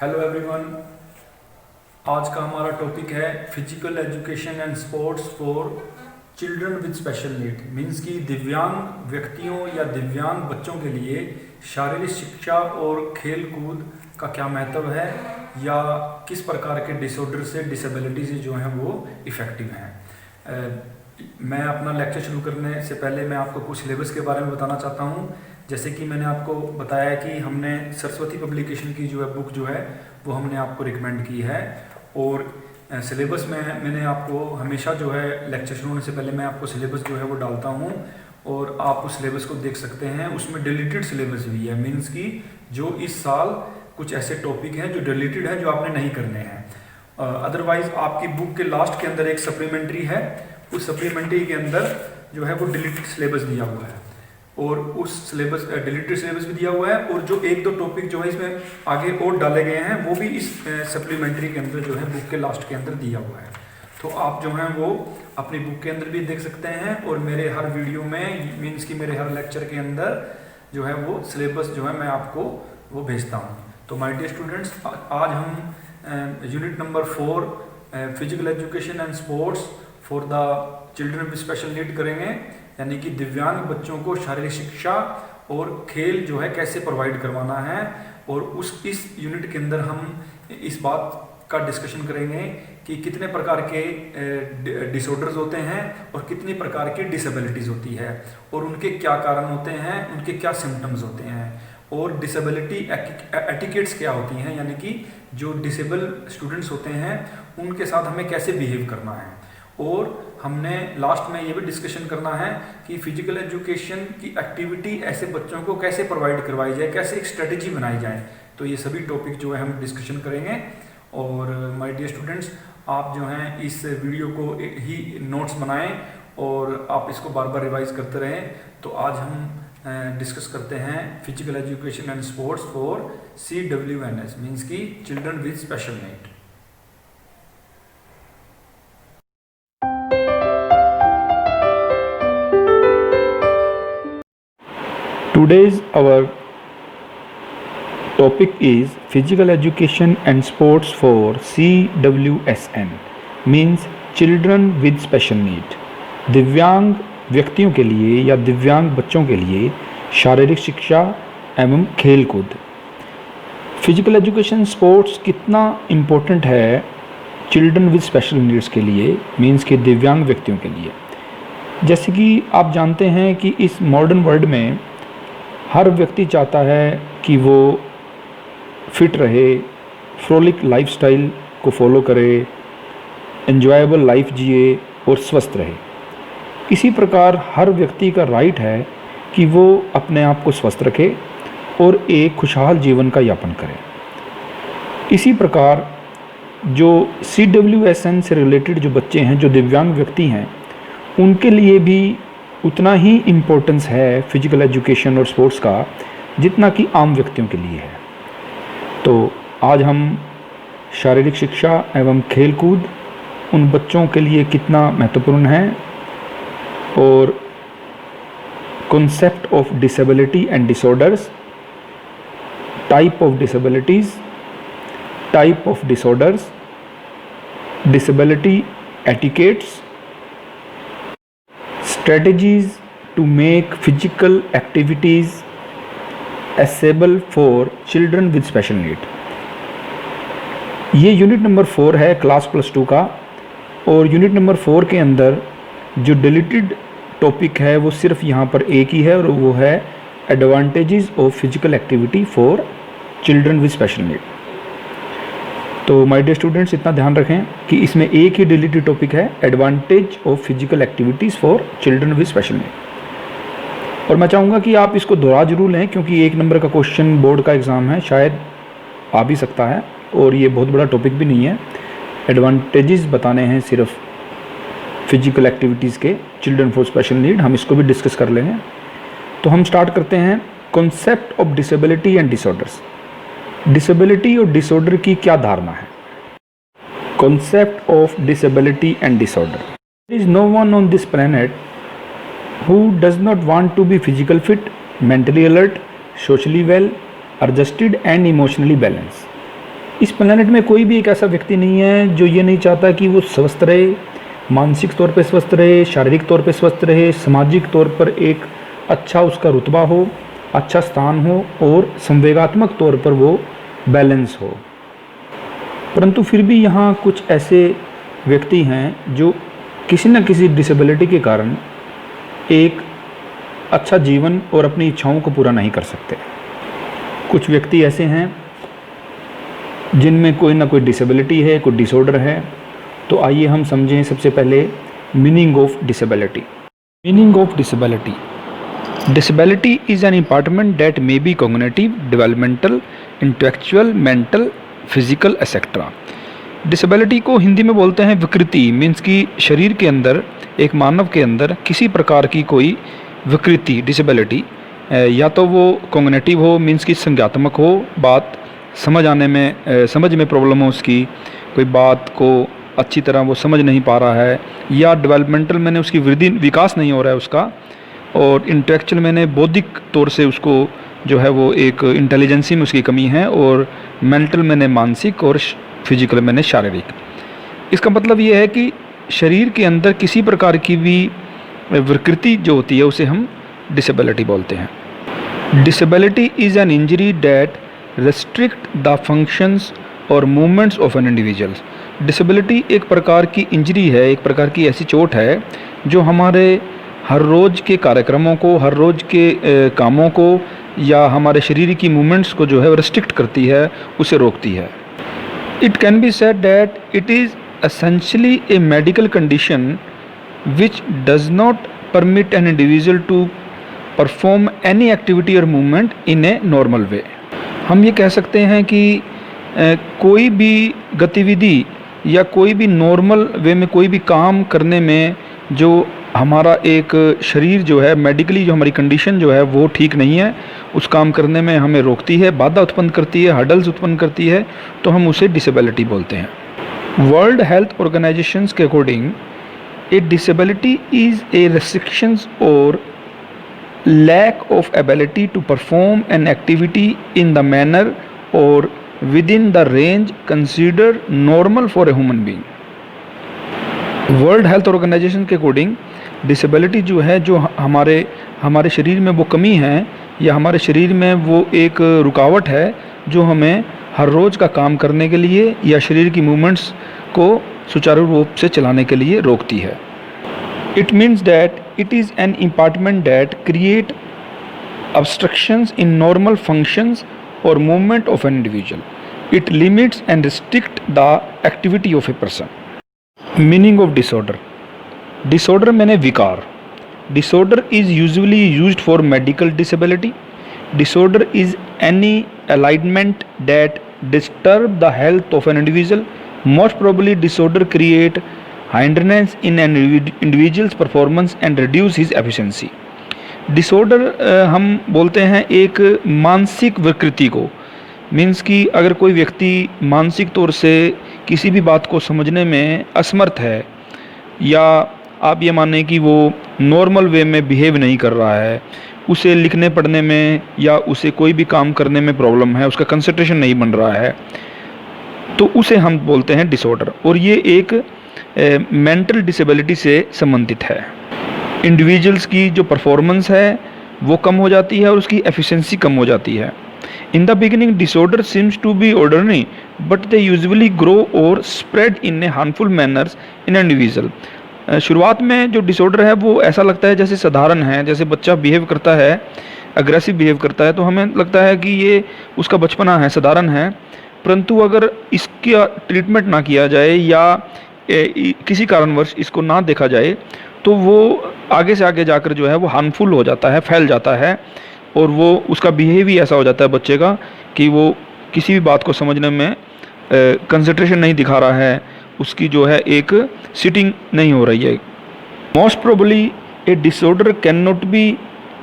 Hello everyone. आज का हमारा टॉपिक है physical education and sports for children with special need. Means कि दिव्यांग व्यक्तियों या दिव्यांग बच्चों के लिए शारीरिक शिक्षा और खेल कूद का क्या महत्व है या किस प्रकार के डिसऑर्डर से डिसेबिलिटी से जो हैं वो इफ़ेक्टिव हैं। मैं अपना लेक्चर शुरू करने से पहले मैं आपको कुछ सिलेबस के बारे में बताना चाहता हूँ। जैसे कि मैंने आपको बताया कि हमने सरस्वती पब्लिकेशन की जो है बुक जो है वो हमने आपको रिकमेंड की है, और सिलेबस में मैंने आपको हमेशा जो है लेक्चर शुरू होने से पहले मैं आपको सिलेबस जो है वो डालता हूँ और आप उस सिलेबस को देख सकते हैं। उसमें डिलीटेड सिलेबस भी है, मीन्स कि जो इस साल कुछ ऐसे टॉपिक हैं जो डिलीटेड है, जो आपने नहीं करने हैं। अदरवाइज आपकी बुक के लास्ट के अंदर एक सप्लीमेंट्री है, उस सप्लीमेंट्री के अंदर जो है वो डिलीटेड सिलेबस दिया हुआ है और उस सिलेबस डिलीटेड सिलेबस भी दिया हुआ है, और जो एक दो टॉपिक जो है इसमें आगे और डाले गए हैं वो भी इस सप्लीमेंट्री के अंदर जो है बुक के लास्ट के अंदर दिया हुआ है। तो आप जो हैं वो अपनी बुक के अंदर भी देख सकते हैं, और मेरे हर वीडियो में मीन्स कि मेरे हर लेक्चर के अंदर जो है वो सिलेबस जो है मैं आपको वो भेजता हूँ। तो माय डियर स्टूडेंट्स, आज हम unit number 4 physical education and sports for the children with special need करेंगे, यानी कि दिव्यांग बच्चों को शारीरिक शिक्षा और खेल जो है कैसे प्रोवाइड करवाना है। और इस यूनिट के अंदर हम इस बात का डिस्कशन करेंगे कि कितने प्रकार के डिसऑर्डर्स होते हैं और कितनी प्रकार की डिसेबिलिटीज़ होती है, और उनके क्या कारण होते हैं, उनके क्या सिम्टम्स होते हैं, और डिसेबिलिटी एटिकेट्स क्या होती हैं, यानी कि जो डिसेबल स्टूडेंट्स होते हैं उनके साथ हमें कैसे बिहेव करना है। और हमने लास्ट में ये भी डिस्कशन करना है कि फिजिकल एजुकेशन की एक्टिविटी ऐसे बच्चों को कैसे प्रोवाइड करवाई जाए, कैसे एक स्ट्रेटजी बनाई जाए। तो ये सभी टॉपिक जो है हम डिस्कशन करेंगे। और माय डियर स्टूडेंट्स, आप जो हैं इस वीडियो को ही नोट्स बनाएं और आप इसको बार बार रिवाइज करते रहें। तो आज हम डिस्कस करते हैं physical education and sports for CWNS, means की children with special need. Today's our topic is physical education and sports for CWSN, means children with special need। दिव्यांग व्यक्तियों के लिए या दिव्यांग बच्चों के लिए शारीरिक शिक्षा एवं खेल कूद। फिजिकल एजुकेशन स्पोर्ट्स कितना इम्पोर्टेंट है चिल्ड्रन विद स्पेशल नीड्स के लिए, मीन्स कि दिव्यांग व्यक्तियों के लिए। जैसे कि आप जानते हैं कि इस मॉडर्न वर्ल्ड में हर व्यक्ति चाहता है कि वो फिट रहे, फ्रोलिक लाइफस्टाइल को फॉलो करे, एंजॉयबल लाइफ जिए और स्वस्थ रहे। इसी प्रकार हर व्यक्ति का राइट है कि वो अपने आप को स्वस्थ रखे और एक खुशहाल जीवन का यापन करे। इसी प्रकार जो CWSN से रिलेटेड जो बच्चे हैं, जो दिव्यांग व्यक्ति हैं, उनके लिए भी उतना ही इम्पोर्टेंस है फिजिकल एजुकेशन और स्पोर्ट्स का जितना कि आम व्यक्तियों के लिए है। तो आज हम शारीरिक शिक्षा एवं खेल कूद उन बच्चों के लिए कितना महत्वपूर्ण है, और concept of disability and disorders, type of disabilities, type of disorders, disability etiquettes, strategies to make physical activities accessible for children with special need। ये यूनिट नंबर 4 है क्लास +2 का, और यूनिट नंबर 4 के अंदर जो डिलीटेड टॉपिक है वो सिर्फ यहाँ पर एक ही है, और वो है advantages of physical activity for children with special need. तो माय डियर स्टूडेंट्स, इतना ध्यान रखें कि इसमें एक ही डिलीटेड टॉपिक है, advantage of physical activities for children with special need. और मैं चाहूँगा कि आप इसको दोहरा जरूर लें, क्योंकि 1 नंबर का क्वेश्चन बोर्ड का एग्ज़ाम है, शायद आ भी सकता है, और ये बहुत बड़ा टॉपिक भी नहीं है। एडवांटेजेस बताने हैं सिर्फ फिजिकल एक्टिविटीज़ के चिल्ड्रन फॉर स्पेशल नीड, हम इसको भी डिस्कस कर लेंगे। तो हम स्टार्ट करते हैं concept of disability and disorders. Disability और डिसऑर्डर की क्या धारणा है। Concept of disability and disorder. There is no one on this planet who does not want to be physical fit, mentally alert, socially well, adjusted and emotionally balanced। इस planet में कोई भी एक ऐसा व्यक्ति नहीं है जो ये नहीं चाहता कि वो स्वस्थ रहे, मानसिक तौर पे स्वस्थ रहे, शारीरिक तौर पे स्वस्थ रहे, सामाजिक तौर पर एक अच्छा उसका रुतबा हो, अच्छा स्थान हो और संवेगात्मक तौर पर वो बैलेंस हो। परंतु फिर भी यहाँ कुछ ऐसे व्यक्ति हैं जो किसी न किसी डिसेबिलिटी के कारण एक अच्छा जीवन और अपनी इच्छाओं को पूरा नहीं कर सकते। कुछ व्यक्ति ऐसे हैं जिनमें कोई ना कोई डिसेबिलिटी है, कोई डिसऑर्डर है। तो आइए हम समझें सबसे पहले meaning of disability. Meaning of disability: disability is an impairment that may be cognitive, developmental, intellectual, mental, physical etcetera. Disability को हिंदी में बोलते हैं विकृति। मीन्स कि शरीर के अंदर, एक मानव के अंदर किसी प्रकार की कोई विकृति, डिसेबिलिटी, या तो वो कॉग्निटिव हो, मीन्स कि संज्ञात्मक हो, बात समझ आने में, समझ में प्रॉब्लम हो उसकी, कोई बात को अच्छी तरह वो समझ नहीं पा रहा है, या डेवलपमेंटल मैंने उसकी वृद्धि, विकास नहीं हो रहा है उसका, और इंटेलेक्चुअल मैंने बौद्धिक तौर से उसको जो है वो एक इंटेलिजेंसी में उसकी कमी है, और मेंटल मैंने मानसिक, और फिजिकल मैंने शारीरिक। इसका मतलब ये है कि शरीर के अंदर किसी प्रकार की भी विकृति जो होती है उसे हम डिसेबिलिटी बोलते हैं। Disability is an injury that restrict the functions और movements of an individual. Disability एक प्रकार की इंजरी है, एक प्रकार की ऐसी चोट है जो हमारे हर रोज़ के कार्यक्रमों को, हर रोज़ के कामों को, या हमारे शरीर की मूवमेंट्स को जो है रेस्ट्रिक्ट करती है, उसे रोकती है। It can be said that it is essentially A medical condition which does not permit an individual to perform any activity or movement in a normal way। हम ये कह सकते हैं कि कोई भी गतिविधि या कोई भी नॉर्मल वे में कोई भी काम करने में जो हमारा एक शरीर जो है, मेडिकली जो हमारी कंडीशन जो है वो ठीक नहीं है, उस काम करने में हमें रोकती है, बाधा उत्पन्न करती है, हर्डल्स उत्पन्न करती है, तो हम उसे डिसेबिलिटी बोलते हैं। वर्ल्ड हेल्थ ऑर्गेनाइजेशंस के according a disability is a restrictions or lack of ability to perform an activity in the manner or within the range considered normal for a human being। World health organization के according disability जो है, जो हमारे शरीर में वो कमी है, या हमारे शरीर में वो एक रुकावट है जो हमें हर रोज़ का काम करने के लिए या शरीर की मूवमेंट्स को सुचारू रूप से चलाने के लिए रोकती है। It means that it is an impairment that create obstructions in normal functions or movement of an individual. It limits and restricts the activity of a person. Meaning of disorder. Disorder मैंने विकार. Disorder is usually used for medical disability. Disorder is any alignment that disturb the health of an individual. Most probably disorder create hindrance in an individual's performance and reduce his efficiency. Disorder हम बोलते हैं एक मानसिक विकृति को। Means कि अगर कोई व्यक्ति मानसिक तौर से किसी भी बात को समझने में असमर्थ है, या आप ये मानें कि वो नॉर्मल वे में बिहेव नहीं कर रहा है, उसे लिखने पढ़ने में या उसे कोई भी काम करने में प्रॉब्लम है, उसका कंसंट्रेशन नहीं बन रहा है, तो उसे हम बोलते हैं डिसऑर्डर। और ये एक मेंटल डिसेबिलिटी से संबंधित है। इंडिविजुअल्स की जो परफॉर्मेंस है वो कम हो जाती है और उसकी एफिशिएंसी कम हो जाती है। In the beginning disorder seems to be ordinary but they usually grow और spread in a harmful manners in individual. शुरुआत में जो डिसऑर्डर है वो ऐसा लगता है जैसे साधारण है, जैसे बच्चा बिहेव करता है, अग्रेसिव बिहेव करता है, तो हमें लगता है कि ये उसका बचपना है, साधारण है। परंतु अगर इसका ट्रीटमेंट ना किया जाए या किसी कारणवश इसको ना देखा जाए तो वो आगे से आगे जाकर जो है वो हार्मफुल हो जाता है, फैल जाता है, और वो उसका बिहेव ही ऐसा हो जाता है बच्चे का कि वो किसी भी बात को समझने में कंसंट्रेशन नहीं दिखा रहा है, उसकी जो है एक सिटिंग नहीं हो रही है। Most probably a disorder can not be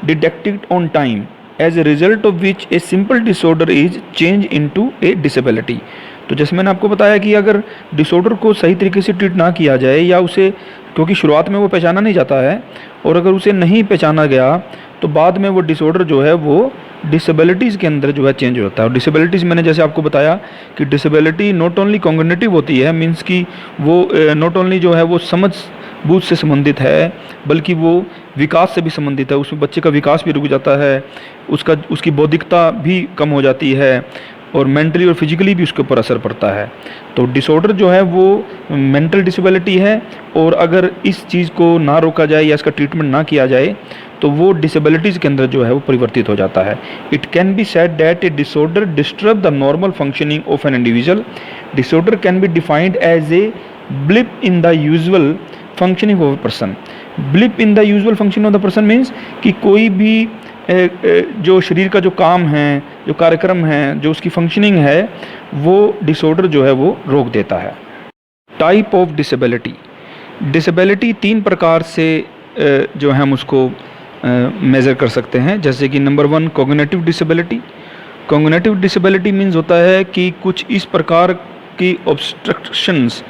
detected on time as a result of which a simple disorder is change into a disability. तो जैसे मैंने आपको बताया कि अगर डिसऑर्डर को सही तरीके से ट्रीट ना किया जाए, या उसे, क्योंकि शुरुआत में वो पहचाना नहीं जाता है, और अगर उसे नहीं पहचाना गया तो बाद में वो डिसऑर्डर जो है वो डिसेबिलिटीज़ के अंदर जो है चेंज होता है। और डिसेबिलिटीज़ मैंने जैसे आपको बताया कि डिसेबिलिटी नॉट ओनली कॉग्निटिव होती है, मीन्स कि वो नॉट ओनली जो है वो समझ बूझ से संबंधित है, बल्कि वो विकास से भी संबंधित है। उसमें बच्चे का विकास भी रुक जाता है, उसकी बौद्धिकता भी कम हो जाती है, और मेंटली और फिजिकली भी उसके ऊपर असर पड़ता है। तो डिसऑर्डर जो है वो मेंटल डिसेबिलिटी है, और अगर इस चीज़ को ना रोका जाए या इसका ट्रीटमेंट ना किया जाए तो वो डिसेबिलिटीज़ के अंदर जो है वो परिवर्तित हो जाता है। It can be said that a disorder disturb the normal functioning of an individual. Disorder can be defined as a blip in the usual functioning of a person. Blip in the usual functioning of the person means कि कोई भी जो शरीर का जो काम है, जो कार्यक्रम है, जो उसकी फंक्शनिंग है, वो डिसऑर्डर जो है वो रोक देता है। Type of disability. डिसेबिलिटी 3 प्रकार से जो है हम उसको मेज़र कर सकते हैं। जैसे कि number 1 cognitive disability. Cognitive disability means होता है कि कुछ इस प्रकार की ऑब्स्ट्रक्शंस,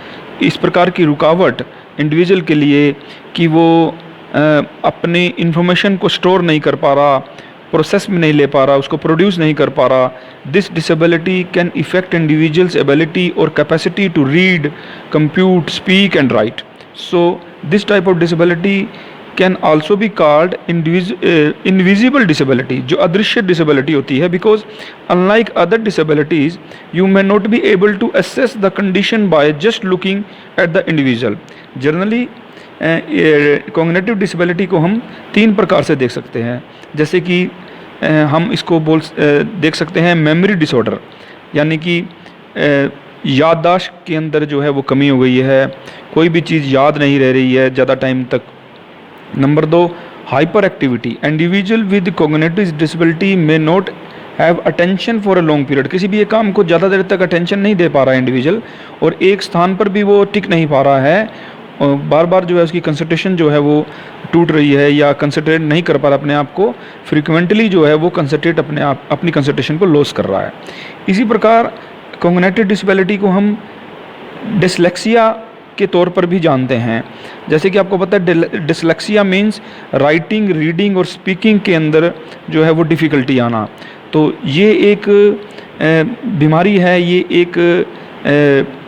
इस प्रकार की रुकावट इंडिविजुअल के लिए कि वो अपनी इंफॉर्मेशन को स्टोर नहीं कर पा रहा, प्रोसेस में नहीं ले पा रहा, उसको प्रोड्यूस नहीं कर पा रहा। This disability can affect individuals ability और capacity to read, compute, speak and write. So this type of disability can also be called invisible disability, जो अदृश्य डिसेबिलिटी होती है, because unlike other disabilities you may not be able to assess the condition by just looking at the individual. Generally cognitive disability को हम 3 प्रकार से देख सकते हैं। जैसे कि हम इसको देख सकते हैं मेमोरी डिसऑर्डर, यानी कि याददाश्त के अंदर जो है वो कमी हो गई है, कोई भी चीज़ याद नहीं रह रही है ज़्यादा टाइम तक। Number 2 hyper activity. Individual with cognitive disability may not have attention for a long period. किसी भी एक काम को ज़्यादा देर तक अटेंशन नहीं दे पा रहा है इंडिविजुअल, और एक स्थान पर भी वो टिक नहीं पा रहा है, और बार बार जो है उसकी कंसंट्रेशन जो है वो टूट रही है या कंसंट्रेट नहीं कर पा रहा अपने आप को, फ्रीक्वेंटली जो है वो अपनी कंसंट्रेशन को लॉस कर रहा है। इसी प्रकार कॉग्निटिव डिसेबिलिटी को हम डिसलेक्सिया के तौर पर भी जानते हैं। जैसे कि आपको पता है डिसलेक्सिया मीन्स राइटिंग, रीडिंग और स्पीकिंग के अंदर जो है वो डिफ़िकल्टी आना। तो ये एक बीमारी है, ये एक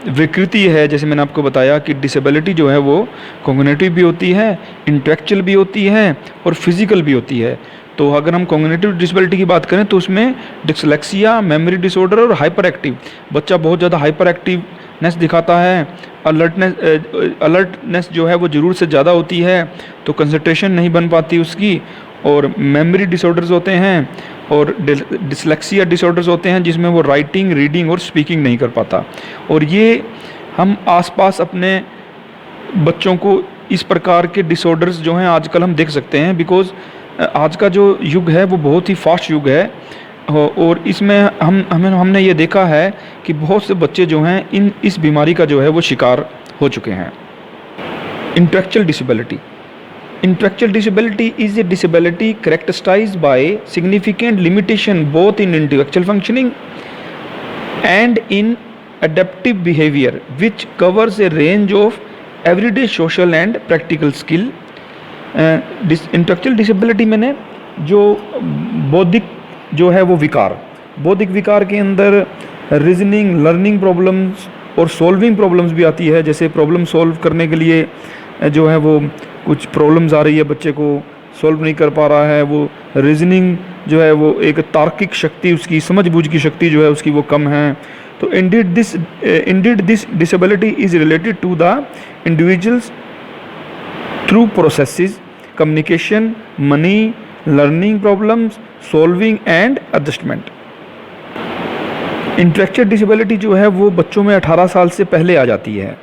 विकृति है। जैसे मैंने आपको बताया कि डिसेबिलिटी जो है वो कॉग्निटिव भी होती है, इंटेलेक्चुअल भी होती है और फिजिकल भी होती है। तो अगर हम कॉग्निटिव डिसेबिलिटी की बात करें तो उसमें डिसलेक्सिया, मेमोरी डिसऑर्डर और हाइपर एक्टिव। बच्चा बहुत ज़्यादा हाइपर एक्टिवनेस दिखाता है, अलर्टनेस जो है वो ज़रूर से ज़्यादा होती है, तो कंसंट्रेशन नहीं बन पाती उसकी। और मेमोरी डिसऑर्डर्स होते हैं और डिसलेक्सिया डिसऑर्डर्स होते हैं जिसमें वो राइटिंग, रीडिंग और स्पीकिंग नहीं कर पाता। और ये हम आसपास अपने बच्चों को इस प्रकार के डिसऑर्डर्स जो हैं आजकल हम देख सकते हैं, बिकॉज़ आज का जो युग है वो बहुत ही फास्ट युग है, और इसमें हमने ये देखा है कि बहुत से बच्चे जो हैं इस बीमारी का जो है वो शिकार हो चुके हैं। Intellectual disability. Intellectual disability is a disability characterized by significant limitation both in intellectual functioning and in adaptive behavior, which covers a range of everyday social and practical skill. Intellectual disability मैंने जो बौद्धिक जो है वो विकार, बौद्धिक विकार के अंदर रीजनिंग, लर्निंग प्रॉब्लम्स और सॉल्विंग प्रॉब्लम्स भी आती है। जैसे प्रॉब्लम सॉल्व करने के लिए जो है वो कुछ प्रॉब्लम्स आ रही है, बच्चे को सॉल्व नहीं कर पा रहा है, वो रीजनिंग जो है वो एक तार्किक शक्ति, उसकी समझ बूझ की शक्ति जो है उसकी वो कम है। तो indeed this disability is related to the individuals through processes, communication, money, learning problems, solving and adjustment. Intellectual disability जो है वो बच्चों में 18 साल से पहले आ जाती है।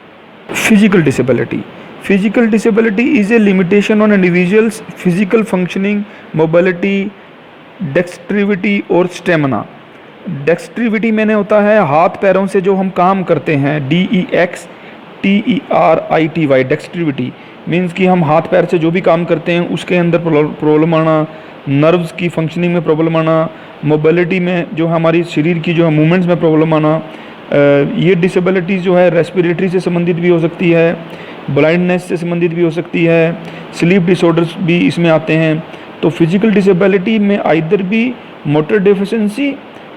Physical disability. Physical disability is a limitation on individuals' physical functioning, mobility, dexterity और stamina. Dexterity मैंने होता है हाथ पैरों से जो हम काम करते हैं, DEXTERITY। Dexterity मीन्स कि हम हाथ पैर से जो भी काम करते हैं उसके अंदर प्रॉब्लम आना, नर्व्स की फंक्शनिंग में प्रॉब्लम आना, मोबिलिटी में जो हमारी शरीर की जो है मूवमेंट्स में प्रॉब्लम आना। ये डिसेबिलिटीज़ जो है रेस्पिरेटरी से संबंधित भी हो सकती है, ब्लाइंडनेस से संबंधित भी हो सकती है, स्लीप डिसऑर्डर्स भी इसमें आते हैं। तो फिजिकल डिसेबिलिटी में आइदर भी मोटर डेफिशिएंसी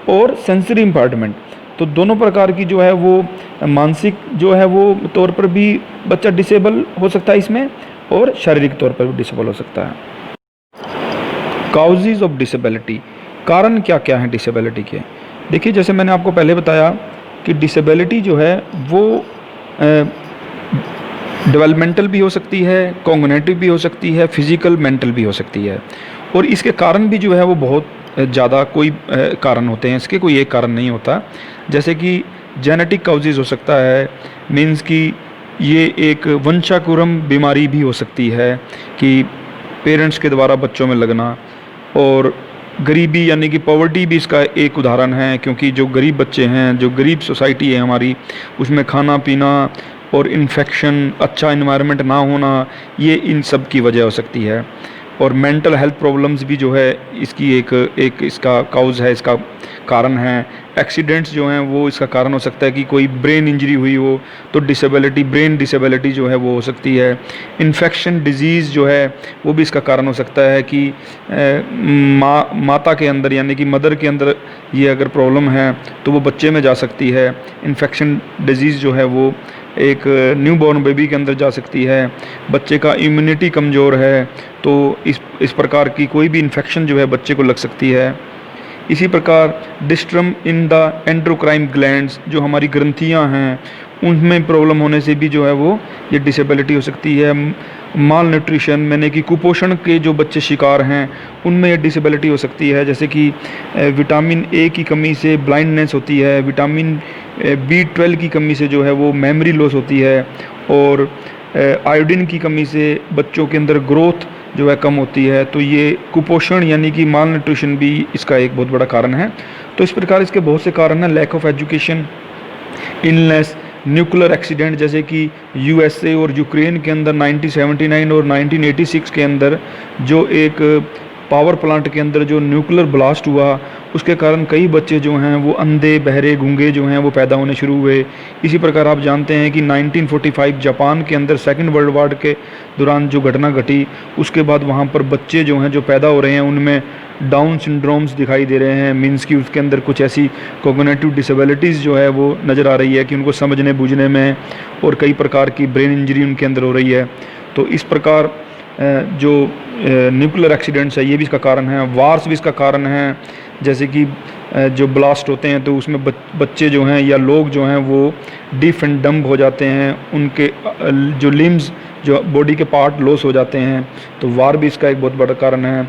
और सेंसरी इम्पार्टमेंट, तो दोनों प्रकार की जो है वो मानसिक जो है वो तौर पर भी बच्चा डिसेबल हो सकता है इसमें, और शारीरिक तौर पर भी डिसेबल हो सकता है। काउजेज ऑफ डिसेबिलिटी, कारण क्या क्या हैं डिसेबिलिटी के। देखिए जैसे मैंने आपको पहले बताया कि डिसेबिलिटी जो है वो डेवलपमेंटल भी हो सकती है, कॉग्निटिव भी हो सकती है, फिजिकल मेंटल भी हो सकती है, और इसके कारण भी जो है वो बहुत ज़्यादा कोई कारण होते हैं, इसके कोई एक कारण नहीं होता। जैसे कि जेनेटिक काउजेज हो सकता है, मीन्स कि ये एक वंशानुक्रम बीमारी भी हो सकती है कि पेरेंट्स के द्वारा बच्चों में लगना, और गरीबी यानी कि पॉवर्टी भी इसका एक उदाहरण है, क्योंकि जो गरीब बच्चे हैं, जो गरीब सोसाइटी है हमारी, उसमें खाना पीना और इन्फेक्शन, अच्छा इन्वायरमेंट ना होना, ये इन सब की वजह हो सकती है। और मेंटल हेल्थ प्रॉब्लम्स भी जो है इसकी एक इसका काउज है, इसका कारण है। एक्सीडेंट्स जो हैं वो इसका कारण हो सकता है कि कोई ब्रेन इंजरी हुई हो तो डिसेबिलिटी, ब्रेन डिसेबिलिटी जो है वो हो सकती है। इन्फेक्शन डिजीज़ जो है वो भी इसका कारण हो सकता है कि माता के अंदर यानी कि मदर के अंदर ये अगर प्रॉब्लम है तो वो बच्चे में जा सकती है। इन्फेक्शन डिजीज़ जो है वो एक न्यूबॉर्न बेबी के अंदर जा सकती है। बच्चे का इम्यूनिटी कमज़ोर है तो इस प्रकार की कोई भी इन्फेक्शन जो है बच्चे को लग सकती है। इसी प्रकार डिस्ट्रम इन द एंडोक्राइन ग्लैंड्स, जो हमारी ग्रंथियां हैं, उनमें प्रॉब्लम होने से भी जो है वो ये डिसेबिलिटी हो सकती है। माल न्यूट्रिशन मैंने कि कुपोषण के जो बच्चे शिकार हैं उनमें ये डिसेबिलिटी हो सकती है। जैसे कि विटामिन ए की कमी से ब्लाइंडनेस होती है, विटामिन B12 की कमी से जो है वो मेमोरी लॉस होती है, और आयोडीन की कमी से बच्चों के अंदर ग्रोथ जो है कम होती है। तो ये कुपोषण यानी कि माल न्यूट्रिशन भी इसका एक बहुत बड़ा कारण है। तो इस प्रकार इसके बहुत से कारण हैं। Lack of education, illness, nuclear accident, जैसे कि USA और यूक्रेन के अंदर 1979 और 1986 के अंदर जो एक पावर प्लांट के अंदर जो न्यूक्लियर ब्लास्ट हुआ, उसके कारण कई बच्चे जो हैं वो अंधे, बहरे, गूंगे जो हैं वो पैदा होने शुरू हुए। इसी प्रकार आप जानते हैं कि 1945 जापान के अंदर सेकंड वर्ल्ड वॉर के दौरान जो घटना घटी, उसके बाद वहाँ पर बच्चे जो हैं जो पैदा हो रहे हैं उनमें डाउन सिंड्रोम्स दिखाई दे रहे हैं। मीन्स कि उसके अंदर कुछ ऐसी कोग्निटिव डिसेबिलिटीज़ जो है वो नज़र आ रही है कि उनको समझने बूझने में, और कई प्रकार की ब्रेन इंजरी उनके अंदर हो रही है। तो इस प्रकार जो न्यूक्लियर एक्सीडेंट्स है ये भी इसका कारण है। वार्स भी इसका कारण है। जैसे कि जो ब्लास्ट होते हैं तो उसमें बच्चे जो हैं या लोग जो हैं वो डीफ एंड डम्ब हो जाते हैं, उनके जो लिम्स, जो बॉडी के पार्ट लॉस हो जाते हैं। तो वार भी इसका एक बहुत बड़ा कारण है।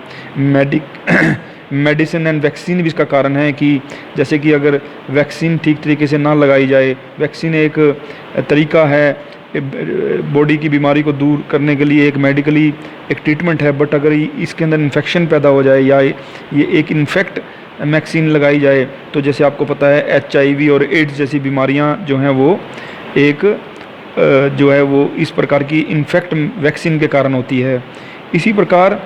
मेडिसिन एंड वैक्सीन भी इसका कारण है कि जैसे कि अगर वैक्सीन ठीक तरीके से ना लगाई जाए, वैक्सीन एक तरीका है बॉडी की बीमारी को दूर करने के लिए, एक मेडिकली एक ट्रीटमेंट है, बट अगर इसके अंदर इन्फेक्शन पैदा हो जाए या ये एक इन्फेक्ट वैक्सीन लगाई जाए तो जैसे आपको पता है HIV और एड्स जैसी बीमारियां जो हैं वो एक जो है वो इस प्रकार की इन्फेक्ट वैक्सीन के कारण होती है। इसी प्रकार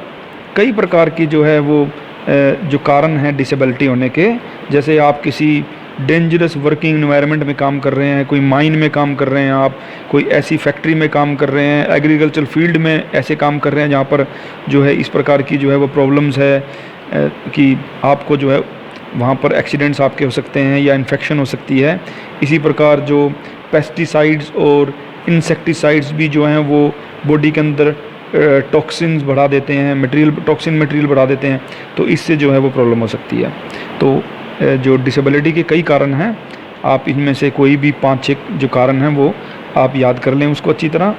कई प्रकार की जो है वो जो कारण हैं डिसेबिलिटी होने के, जैसे आप किसी डेंजरस वर्किंग एनवायरनमेंट में काम कर रहे हैं, कोई माइन में काम कर रहे हैं, आप कोई ऐसी फैक्ट्री में काम कर रहे हैं, एग्रीकल्चर फील्ड में ऐसे काम कर रहे हैं जहाँ पर जो है इस प्रकार की जो है वो प्रॉब्लम्स है कि आपको जो है वहाँ पर एक्सीडेंट्स आपके हो सकते हैं या इन्फेक्शन हो सकती है। इसी प्रकार जो पेस्टिसाइड्स और इंसेक्टिसाइड्स भी जो हैं वो बॉडी के अंदर टॉक्सिन्स बढ़ा देते हैं, टॉक्सिन मटेरियल बढ़ा देते हैं, तो इससे जो है वो प्रॉब्लम हो सकती है। तो जो डिसेबिलिटी के कई कारण हैं, आप इनमें से कोई भी 5-6 जो कारण हैं वो आप याद कर लें उसको अच्छी तरह,